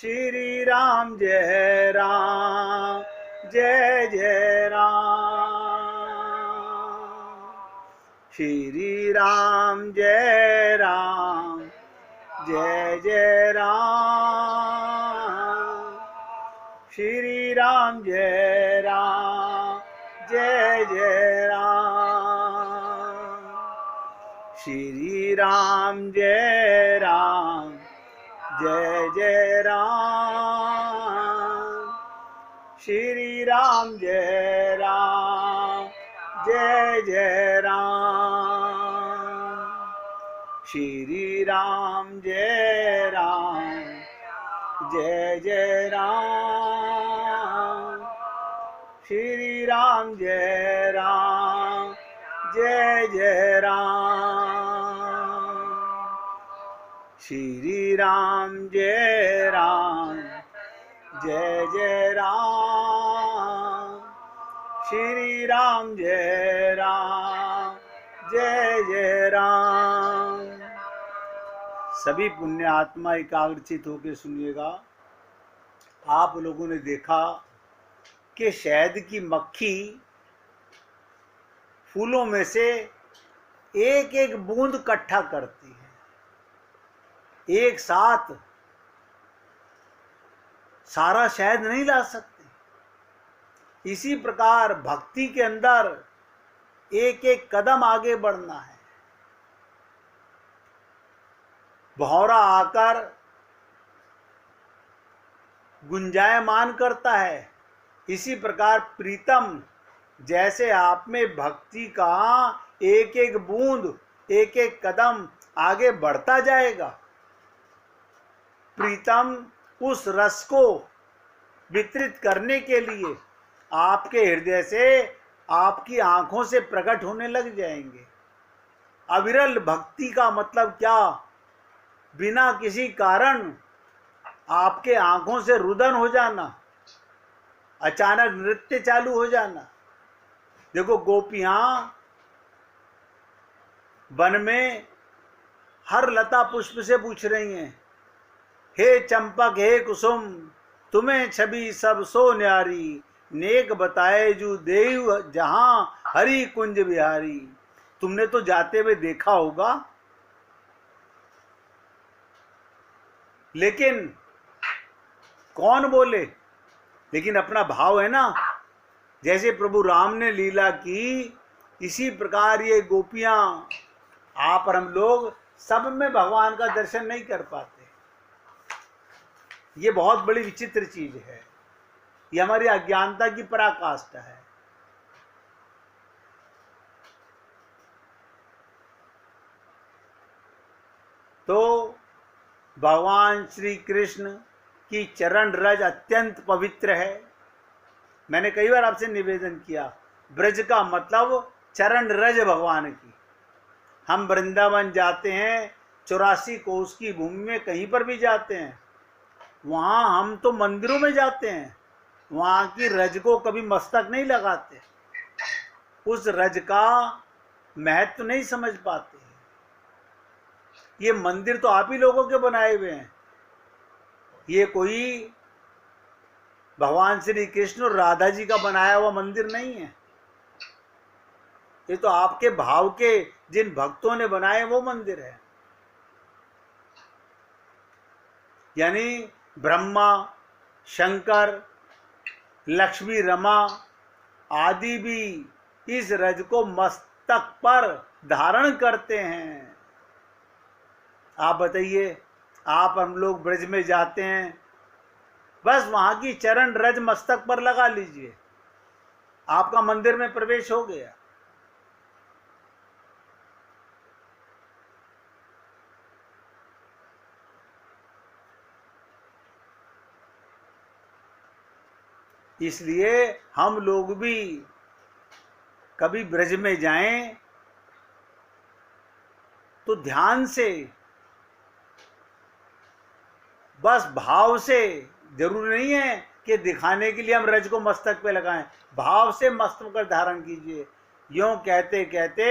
श्री राम जय राम जय जय राम। श्री राम जय राम जय जय राम। श्री राम जय राम जय जय राम। श्री राम जय राम जय जय राम। श्री राम जय राम जय जय राम। श्री राम जय राम जय जय राम। श्री राम जय राम जय जय राम। श्री राम जय राम जय जय राम। श्री राम जय राम जय जय राम। सभी पुण्य आत्मा एकाग्रचित होकर सुनिएगा। आप लोगों ने देखा कि शहद की मक्खी फूलों में से एक एक बूंद इकट्ठा करती है, एक साथ सारा शहद नहीं ला सकती। इसी प्रकार भक्ति के अंदर एक एक कदम आगे बढ़ना है। भौरा आकर गुंजायमान करता है, इसी प्रकार प्रीतम जैसे आप में भक्ति का एक एक बूंद एक एक कदम आगे बढ़ता जाएगा, प्रीतम उस रस को वितरित करने के लिए आपके हृदय से, आपकी आंखों से प्रकट होने लग जाएंगे। अविरल भक्ति का मतलब क्या? बिना किसी कारण आपके आंखों से रुदन हो जाना, अचानक नृत्य चालू हो जाना। देखो गोपियां वन में हर लता पुष्प से पूछ रही हैं, हे चंपक हे कुसुम तुम्हें छवि सब सो न्यारी, नेक बताए जू देव जहां हरि कुंज बिहारी। तुमने तो जाते हुए देखा होगा, लेकिन कौन बोले? लेकिन अपना भाव है ना। जैसे प्रभु राम ने लीला की, इसी प्रकार ये गोपियां, आप और हम लोग सब में भगवान का दर्शन नहीं कर पाते। ये बहुत बड़ी विचित्र चीज है। ये हमारी अज्ञानता की पराकाष्ठा है। तो भगवान श्री कृष्ण की चरण रज अत्यंत पवित्र है। मैंने कई बार आपसे निवेदन किया, ब्रज का मतलब चरण रज भगवान की। हम वृंदावन जाते हैं, 84 कोस की भूमि में कहीं पर भी जाते हैं, वहाँ हम तो मंदिरों में जाते हैं, वहाँ की रज को कभी मस्तक नहीं लगाते, उस रज का महत्व नहीं समझ पाते। ये मंदिर तो आप ही लोगों के बनाए हुए हैं। ये कोई भगवान श्री कृष्ण और राधा जी का बनाया हुआ मंदिर नहीं है। ये तो आपके भाव के जिन भक्तों ने बनाए वो मंदिर है। यानी ब्रह्मा, शंकर, लक्ष्मी, रमा आदि भी इस रज को मस्तक पर धारण करते हैं। आप बताइए, आप हम लोग ब्रज में जाते हैं, बस वहां की चरण रज मस्तक पर लगा लीजिए, आपका मंदिर में प्रवेश हो गया। इसलिए हम लोग भी कभी ब्रज में जाएं तो ध्यान से, बस भाव से, जरूरी नहीं है कि दिखाने के लिए हम रज को मस्तक पे लगाएं, भाव से मस्तक पर धारण कीजिए। यूं कहते कहते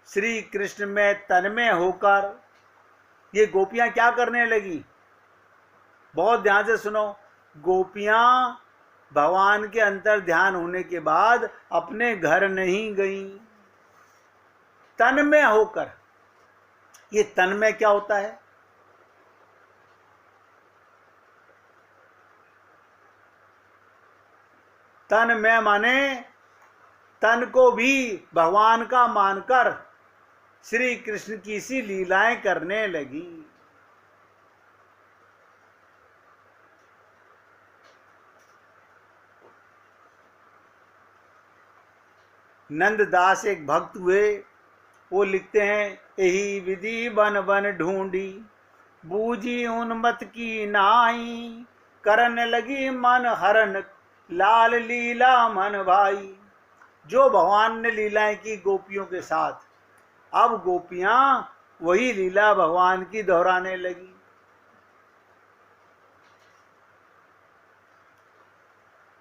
श्री कृष्ण में तन्मय होकर ये गोपियां क्या करने लगी? बहुत ध्यान से सुनो, गोपियां भगवान के अंतर ध्यान होने के बाद अपने घर नहीं गईं, तन्मय होकर। ये तन्मय क्या होता है? तन्मय माने तन को भी भगवान का मानकर श्री कृष्ण की सी लीलाएं करने लगी। नंददास एक भक्त हुए, वो लिखते हैं, यही विधि बन बन ढूंढी, बूझी उन्मत की नाई, करन लगी मन हरन, लाल लीला मन भाई। जो भगवान ने लीलाएं की गोपियों के साथ, अब गोपियां वही लीला भगवान की दोहराने लगी।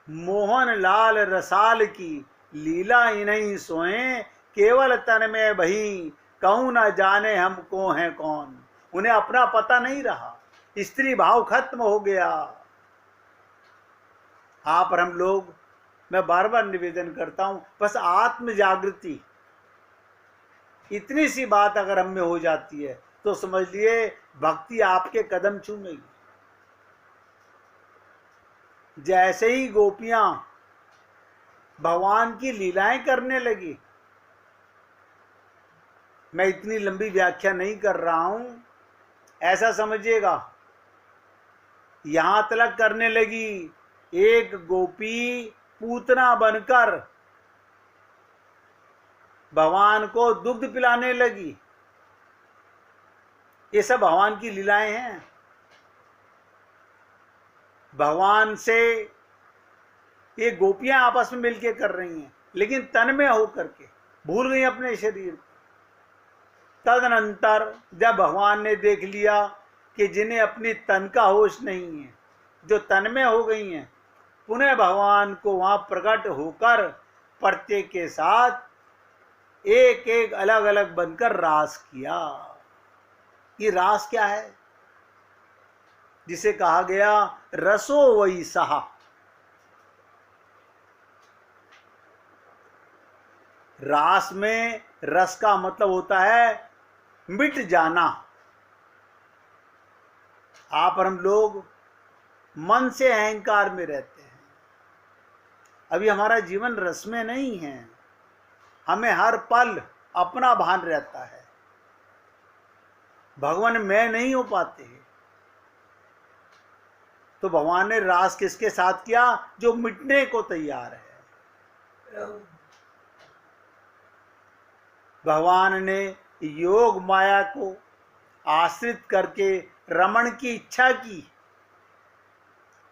मोहन लाल रसाल की लीला ही नहीं सोए, केवल तन में भई, कहूं न जाने हमको है कौन। उन्हें अपना पता नहीं रहा, स्त्री भाव खत्म हो गया। आप और हम लोग, मैं बार बार निवेदन करता हूं, बस आत्म जागृति, इतनी सी बात अगर हम में हो जाती है तो समझ लिए भक्ति आपके कदम चूमेगी। जैसे ही गोपियां भगवान की लीलाएं करने लगी, मैं इतनी लंबी व्याख्या नहीं कर रहा हूं, ऐसा समझिएगा, यहां तक करने लगी, एक गोपी पूतना बनकर भगवान को दुग्ध पिलाने लगी। ये सब भगवान की लीलाएं हैं। भगवान से ये गोपियां आपस में मिलके कर रही हैं, लेकिन तन में होकर के भूल गई अपने शरीर को। तदनंतर जब भगवान ने देख लिया कि जिन्हें अपनी तन का होश नहीं है, जो तन में हो गई हैं, पुनः भगवान को वहां प्रकट होकर प्रत्येक के साथ एक एक अलग अलग बनकर रास किया। ये रास क्या है? जिसे कहा गया रसो वही सहा। रास में रस का मतलब होता है मिट जाना। आप और हम लोग मन से अहंकार में रहते हैं। अभी हमारा जीवन रस में नहीं है, हमें हर पल अपना भान रहता है, भगवान में नहीं हो पाते हैं। तो भगवान ने रास किसके साथ किया? जो मिटने को तैयार है। भगवान ने योग माया को आश्रित करके रमण की इच्छा की।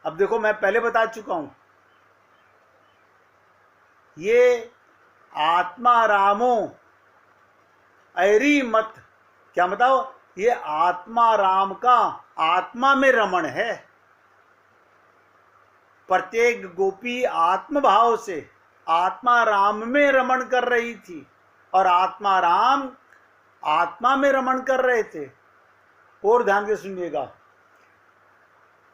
अब देखो, मैं पहले बता चुका हूं, ये आत्मा रामो ऐरी मत, क्या बताओ? ये आत्मा राम का आत्मा में रमण है। प्रत्येक गोपी आत्म भाव से आत्मा राम में रमण कर रही थी और आत्मा राम आत्मा में रमण कर रहे थे। और ध्यान से सुनिएगा,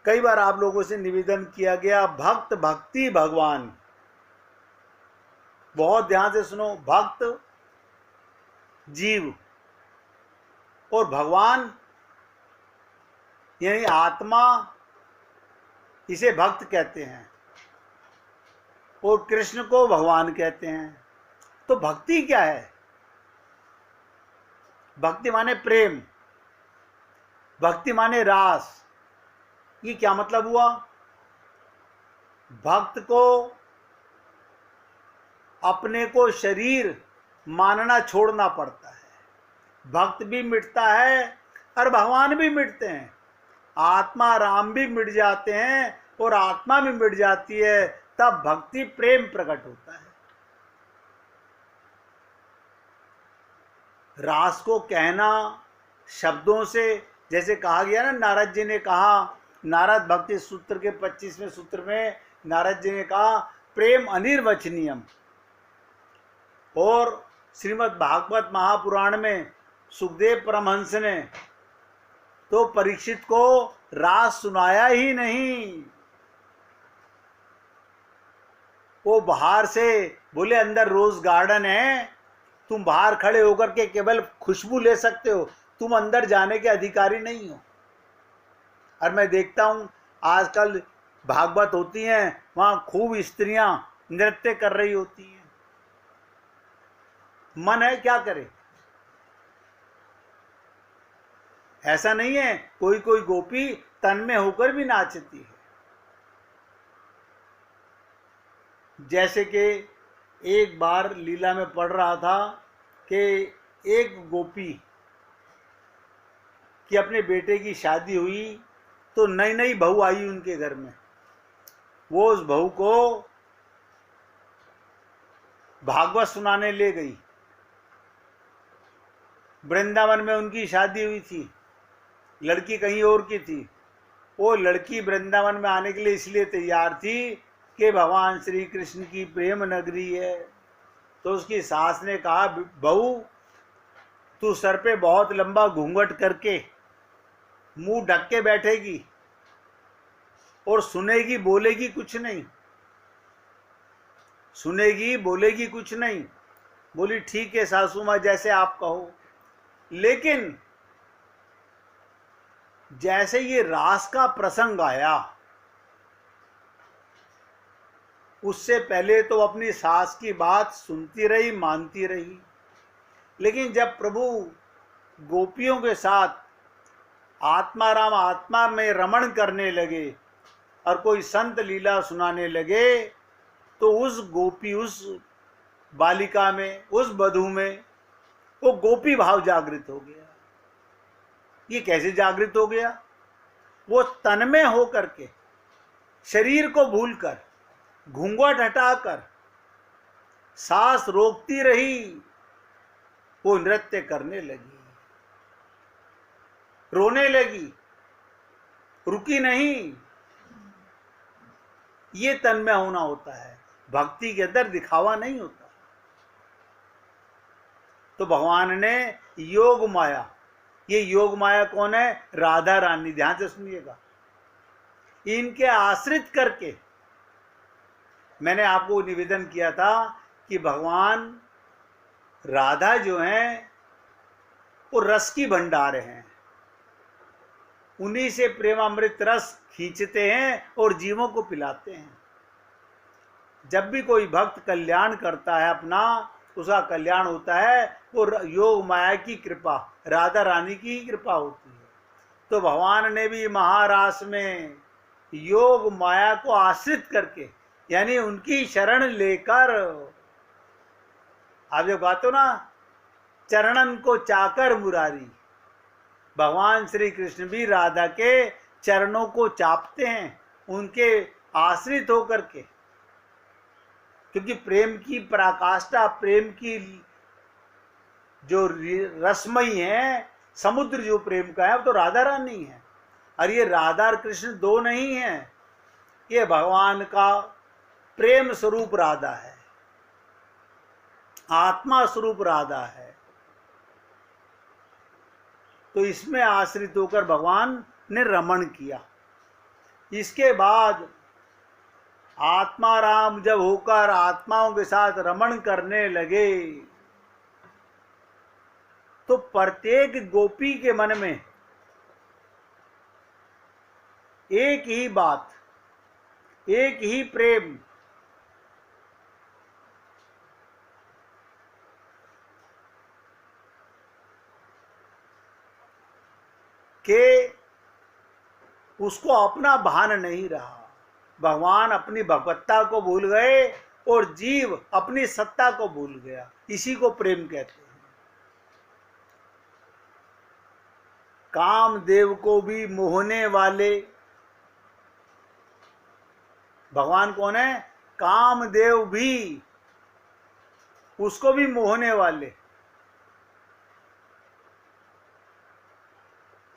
कई बार आप लोगों से निवेदन किया गया, भक्त भक्ति भगवान। बहुत ध्यान से सुनो, भक्त जीव और भगवान यानी आत्मा, इसे भक्त कहते हैं और कृष्ण को भगवान कहते हैं। तो भक्ति क्या है? भक्ति माने प्रेम, भक्ति माने रास। ये क्या मतलब हुआ? भक्त को अपने को शरीर मानना छोड़ना पड़ता है। भक्त भी मिटता है और भगवान भी मिटते हैं। आत्मा राम भी मिट जाते हैं और आत्मा भी मिट जाती है, तब भक्ति प्रेम प्रकट होता है। रास को कहना शब्दों से, जैसे कहा गया ना, नारद जी ने कहा, नारद भक्ति सूत्र के 25वें सूत्र में नारद जी ने कहा प्रेम अनिर्वचनीयम। और श्रीमद् भागवत महापुराण में सुखदेव परमहंस ने तो परीक्षित को रास सुनाया ही नहीं। वो बाहर से बोले अंदर रोज गार्डन है, तुम बाहर खड़े होकर के केवल खुशबू ले सकते हो, तुम अंदर जाने के अधिकारी नहीं हो। और मैं देखता हूं आजकल भागवत होती हैं, वहां खूब स्त्रियां नृत्य कर रही होती हैं। मन है क्या करे? ऐसा नहीं है, कोई कोई गोपी तन में होकर भी नाचती है। जैसे कि एक बार लीला में पढ़ रहा था कि एक गोपी कि अपने बेटे की शादी हुई तो नई नई बहू आई उनके घर में। वो उस बहू को भागवत सुनाने ले गई। वृंदावन में उनकी शादी हुई थी, लड़की कहीं और की थी। वो लड़की वृंदावन में आने के लिए इसलिए तैयार थी कि भगवान श्री कृष्ण की प्रेम नगरी है। तो उसकी सास ने कहा, बहू तू सर पे बहुत लंबा घूंघट करके मुंह ढक के बैठेगी और सुनेगी बोलेगी कुछ नहीं, सुनेगी बोलेगी कुछ नहीं। बोली ठीक है सासू माँ, जैसे आप कहो। लेकिन जैसे ये रास का प्रसंग आया, उससे पहले तो अपनी सास की बात सुनती रही, मानती रही। लेकिन जब प्रभु गोपियों के साथ आत्माराम आत्मा में रमण करने लगे और कोई संत लीला सुनाने लगे, तो उस गोपी, उस बालिका में, उस वधू में वो गोपी भाव जागृत हो गया। ये कैसे जागृत हो गया? वो तन में होकर के, शरीर को भूलकर, घूंघट हटाकर, सांस रोकती रही, वो नृत्य करने लगी, रोने लगी, रुकी नहीं। ये तन में होना होता है, भक्ति के अंदर दिखावा नहीं होता। तो भगवान ने योग माया, ये योग माया कौन है? राधा रानी। ध्यान से सुनिएगा, इनके आश्रित करके मैंने आपको निवेदन किया था कि भगवान राधा जो हैं वो रस की भंडार हैं, उन्हीं से प्रेमामृत रस खींचते हैं और जीवों को पिलाते हैं। जब भी कोई भक्त कल्याण करता है अपना, उसका कल्याण होता है, वो योग माया की कृपा, राधा रानी की कृपा होती है। तो भगवान ने भी महारास में योग माया को आश्रित करके, यानी उनकी शरण लेकर, आप जब बात हो ना, चरणन को चाकर मुरारी, भगवान श्री कृष्ण भी राधा के चरणों को चापते हैं, उनके आश्रित होकर के। क्योंकि प्रेम की पराकाष्ठा, प्रेम की जो रसमयी है, समुद्र जो प्रेम का है, वो तो राधा रानी है। और ये राधा और कृष्ण दो नहीं है, ये भगवान का प्रेम स्वरूप राधा है, आत्मा स्वरूप राधा है। तो इसमें आश्रित होकर भगवान ने रमण किया। इसके बाद आत्माराम जब होकर आत्माओं के साथ रमण करने लगे, तो प्रत्येक गोपी के मन में एक ही बात, एक ही प्रेम, के उसको अपना भान नहीं रहा। भगवान अपनी भगवत्ता को भूल गए और जीव अपनी सत्ता को भूल गया। इसी को प्रेम कहते हैं। कामदेव को भी मोहने वाले भगवान कौन है? कामदेव भी, उसको भी मोहने वाले,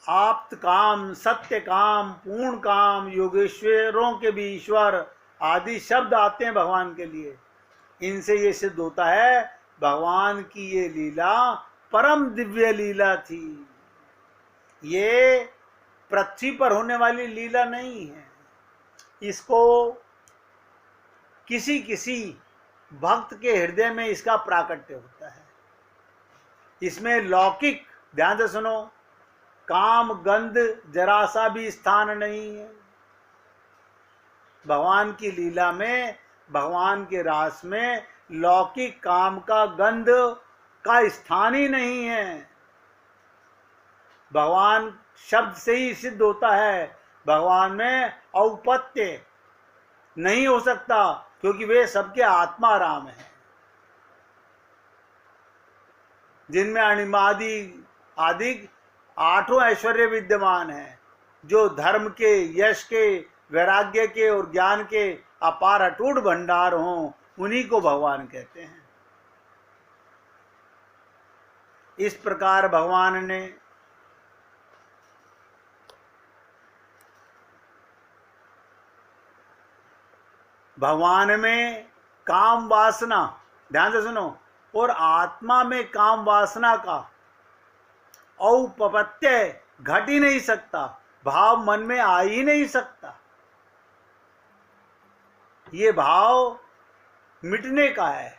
आप्त काम, सत्य काम, पूर्ण काम, योगेश्वरों के भी ईश्वर आदि शब्द आते हैं भगवान के लिए। इनसे ये सिद्ध होता है भगवान की ये लीला परम दिव्य लीला थी। ये पृथ्वी पर होने वाली लीला नहीं है। इसको किसी किसी भक्त के हृदय में इसका प्राकट्य होता है। इसमें लौकिक, ध्यान से सुनो, काम गंध जरा सा भी स्थान नहीं है। भगवान की लीला में, भगवान के रास में लौकिक काम का गंध का स्थान ही नहीं है। भगवान शब्द से ही सिद्ध होता है। भगवान में औपत्य नहीं हो सकता, क्योंकि वे सबके आत्मा राम हैं, जिनमें अणिमादि आदि 8 ऐश्वर्य विद्यमान हैं, जो धर्म के, यश के, वैराग्य के और ज्ञान के अपार अटूट भंडार हों, उन्हीं को भगवान कहते हैं। इस प्रकार भगवान ने भगवान में काम वासना, ध्यान से सुनो, और आत्मा में काम वासना का औपपत्य घट ही नहीं सकता, भाव मन में आ ही नहीं सकता। ये भाव मिटने का है।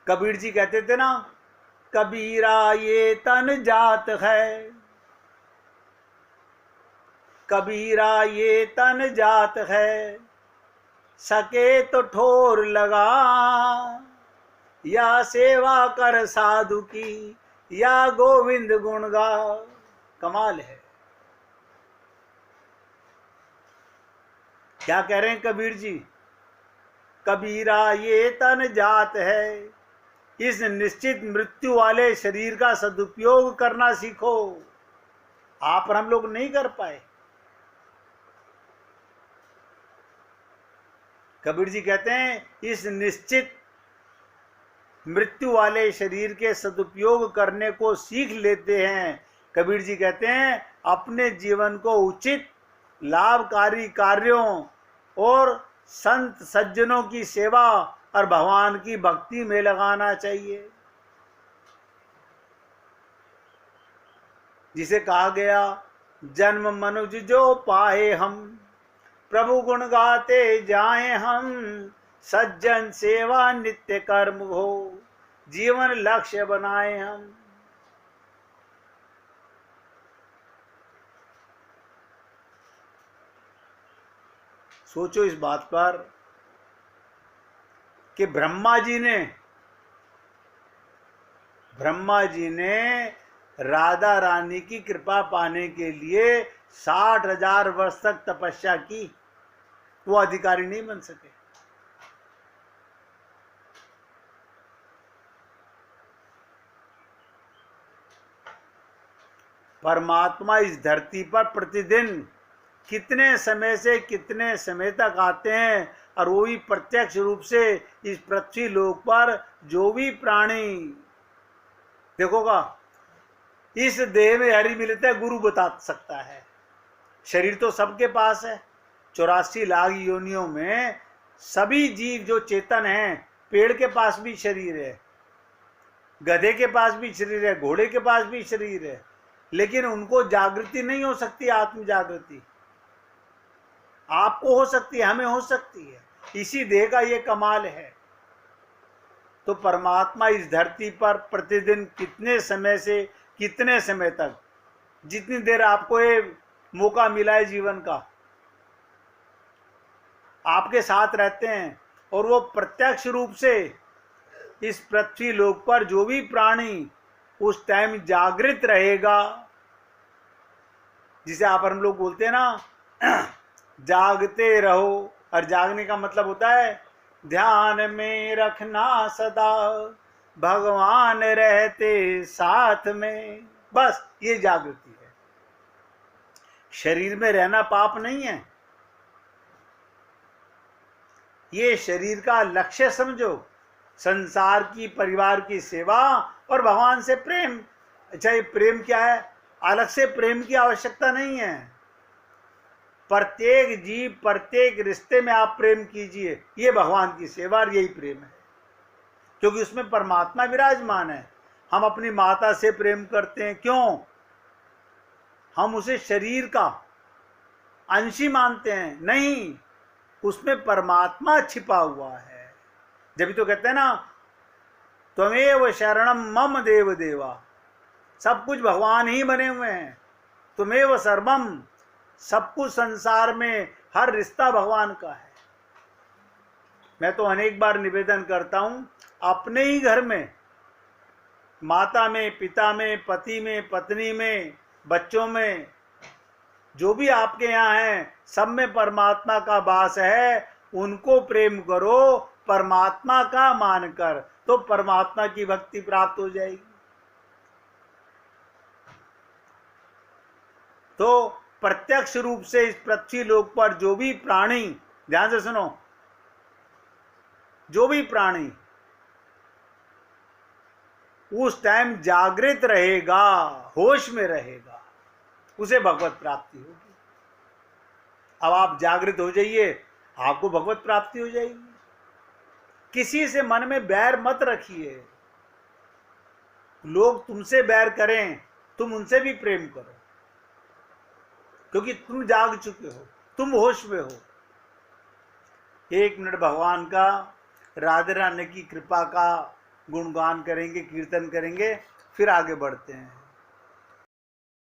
कबीर जी कहते थे ना, कबीरा ये तन जात है, कबीरा ये तन जात है, सके तो ठोर लगा, या सेवा कर साधु की, या गोविंद गुण गा। कमाल है। क्या कह रहे हैं कबीर जी? कबीरा ये तन जात है, इस निश्चित मृत्यु वाले शरीर का सदुपयोग करना सीखो। आप और हम लोग नहीं कर पाए। कबीर जी कहते हैं इस निश्चित मृत्यु वाले शरीर के सदुपयोग करने को सीख लेते हैं। कबीर जी कहते हैं अपने जीवन को उचित लाभकारी कार्यों और संत सज्जनों की सेवा और भगवान की भक्ति में लगाना चाहिए। जिसे कहा गया, जन्म मनुज जो पाए हम, प्रभु गुण गाते जाए हम, सज्जन सेवा नित्य कर्म हो, जीवन लक्ष्य बनाए हम। सोचो इस बात पर कि ब्रह्मा जी ने राधा रानी की कृपा पाने के लिए 60,000 वर्ष तक तपस्या की, वो अधिकारी नहीं बन सके। परमात्मा इस धरती पर प्रतिदिन कितने समय से कितने समय तक आते हैं, और वो भी प्रत्यक्ष रूप से इस पृथ्वी लोक पर जो भी प्राणी, देखोगा इस देह में हरि मिलता है, गुरु बता सकता है। शरीर तो सबके पास है, 84 लाख योनियों में सभी जीव जो चेतन हैं, पेड़ के पास भी शरीर है, गधे के पास भी शरीर है, घोड़े के पास भी शरीर है, लेकिन उनको जागृति नहीं हो सकती। आत्म जागृति आपको हो सकती है, हमें हो सकती है। इसी देह का ये कमाल है। तो परमात्मा इस धरती पर प्रतिदिन कितने समय से कितने समय तक, जितनी देर आपको ये मौका मिला है जीवन का, आपके साथ रहते हैं, और वो प्रत्यक्ष रूप से इस पृथ्वी लोक पर जो भी प्राणी उस टाइम जागृत रहेगा, जिसे आप हम लोग बोलते हैं ना जागते रहो, और जागने का मतलब होता है ध्यान में रखना सदा, भगवान रहते साथ में, बस ये जागृति है। शरीर में रहना पाप नहीं है, ये शरीर का लक्ष्य समझो। संसार की, परिवार की सेवा और भगवान से प्रेम। अच्छा, ये प्रेम क्या है? अलग से प्रेम की आवश्यकता नहीं है। प्रत्येक जीव, प्रत्येक रिश्ते में आप प्रेम कीजिए, ये भगवान की सेवा और यही प्रेम है, क्योंकि उसमें परमात्मा विराजमान है। हम अपनी माता से प्रेम करते हैं, क्यों? हम उसे शरीर का अंश ही मानते हैं। नहीं, उसमें परमात्मा छिपा हुआ है। जब तो कहते हैं ना, त्वमेव शरणम मम देव देवा, सब कुछ भगवान ही बने हुए हैं। त्वमेव सर्वम, सब कुछ संसार में हर रिश्ता भगवान का है। मैं तो अनेक बार निवेदन करता हूं, अपने ही घर में, माता में, पिता में, पति में, पत्नी में, बच्चों में, जो भी आपके यहाँ हैं, सब में परमात्मा का वास है। उनको प्रेम करो परमात्मा का मानकर, तो परमात्मा की भक्ति प्राप्त हो जाएगी। तो प्रत्यक्ष रूप से इस पृथ्वी लोक पर जो भी प्राणी, ध्यान से सुनो, जो भी प्राणी उस टाइम जागृत रहेगा, होश में रहेगा, उसे भगवत प्राप्ति होगी। अब आप जागृत हो जाइए, आपको भगवत प्राप्ति हो जाएगी। किसी से मन में बैर मत रखिए। लोग तुमसे बैर करें, तुम उनसे भी प्रेम करो, क्योंकि तुम जाग चुके हो, तुम होश में हो। 1 मिनट भगवान का, राधे रानी की कृपा का गुणगान करेंगे, कीर्तन करेंगे, फिर आगे बढ़ते हैं।